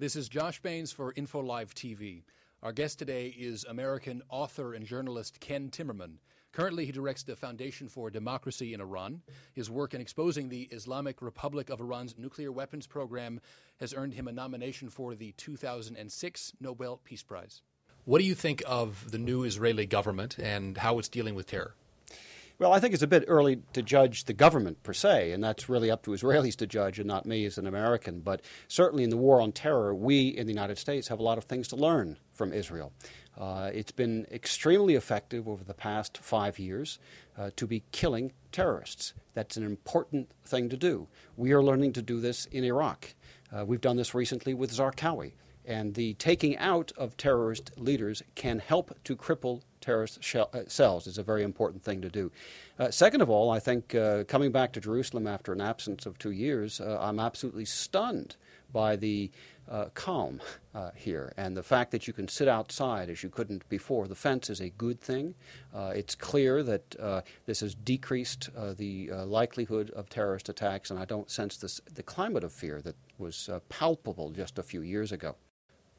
This is Josh Baines for InfoLive TV. Our guest today is American author and journalist Ken Timmerman. Currently, he directs the Foundation for Democracy in Iran. His work in exposing the Islamic Republic of Iran's nuclear weapons program has earned him a nomination for the 2006 Nobel Peace Prize. What do you think of the new Israeli government and how it's dealing with terror? Well, I think it's a bit early to judge the government per se, and that's really up to Israelis to judge and not me as an American. But certainly in the war on terror, we in the United States have a lot of things to learn from Israel. It's been extremely effective over the past 5 years to be killing terrorists. That's an important thing to do. We are learning to do this in Iraq. We've done this recently with Zarqawi. And the taking out of terrorist leaders can help to cripple terrorist cells is a very important thing to do. Second of all, I think coming back to Jerusalem after an absence of 2 years, I'm absolutely stunned by the calm here and the fact that you can sit outside as you couldn't before. The fence is a good thing. It's clear that this has decreased the likelihood of terrorist attacks, and I don't sense the climate of fear that was palpable just a few years ago.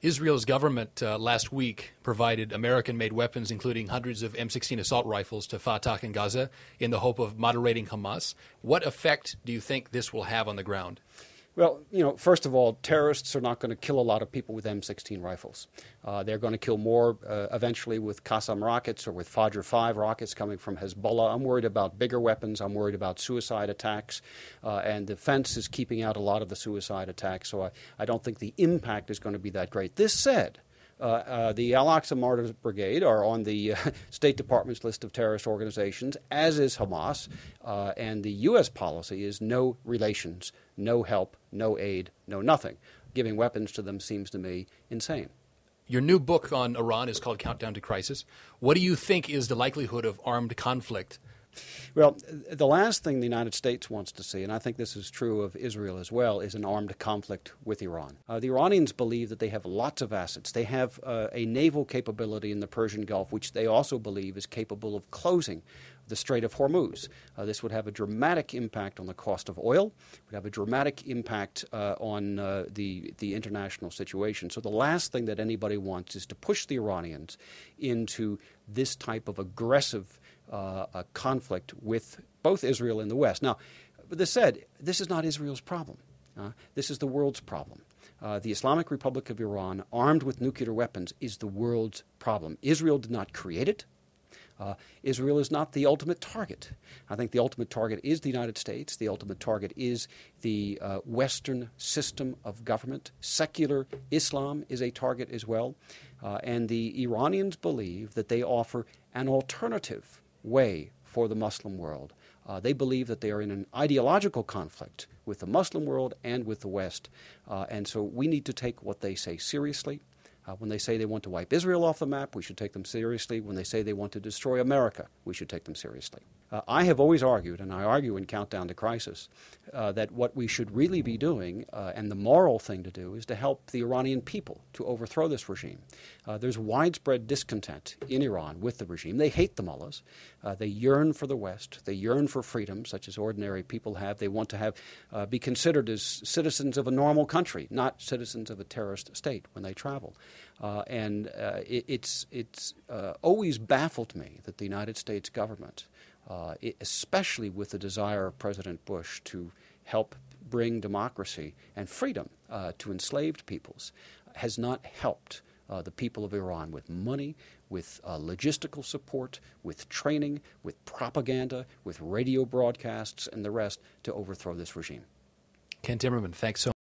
Israel's government last week provided American-made weapons, including hundreds of M16 assault rifles, to Fatah in Gaza in the hope of moderating Hamas. What effect do you think this will have on the ground? Well, first of all, terrorists are not going to kill a lot of people with M16 rifles. They're going to kill more eventually with Qassam rockets or with Fajr 5 rockets coming from Hezbollah. I'm worried about bigger weapons. I'm worried about suicide attacks. And the fence is keeping out a lot of the suicide attacks, so I don't think the impact is going to be that great. This said, the Al-Aqsa Martyrs Brigade are on the State Department's list of terrorist organizations, as is Hamas, and the U.S. policy is no relations, no help, no aid, no nothing. Giving weapons to them seems to me insane. Your new book on Iran is called Countdown to Crisis. What do you think is the likelihood of armed conflict? Well, the last thing the United States wants to see, and I think this is true of Israel as well, is an armed conflict with Iran. The Iranians believe that they have lots of assets. They have a naval capability in the Persian Gulf, which they also believe is capable of closing the Strait of Hormuz. This would have a dramatic impact on the cost of oil, would have a dramatic impact on the international situation. So the last thing that anybody wants is to push the Iranians into this type of aggressive a conflict with both Israel and the West. Now, this said, this is not Israel's problem. This is the world's problem. The Islamic Republic of Iran, armed with nuclear weapons, is the world's problem. Israel did not create it. Israel is not the ultimate target. I think the ultimate target is the United States. The ultimate target is the Western system of government. Secular Islam is a target as well. And the Iranians believe that they offer an alternative way for the Muslim world. They believe that they are in an ideological conflict with the Muslim world and with the West. And so we need to take what they say seriously. When they say they want to wipe Israel off the map, we should take them seriously. When they say they want to destroy America, we should take them seriously. I have always argued, and I argue in Countdown to Crisis, that what we should really be doing, and the moral thing to do, is to help the Iranian people to overthrow this regime. There's widespread discontent in Iran with the regime. They hate the mullahs. They yearn for the West. They yearn for freedom, such as ordinary people have. They want to be considered as citizens of a normal country, not citizens of a terrorist state when they travel. It's always baffled me that the United States government, especially with the desire of President Bush to help bring democracy and freedom to enslaved peoples, has not helped the people of Iran with money, with logistical support, with training, with propaganda, with radio broadcasts, and the rest to overthrow this regime. Ken Timmerman, thanks so much.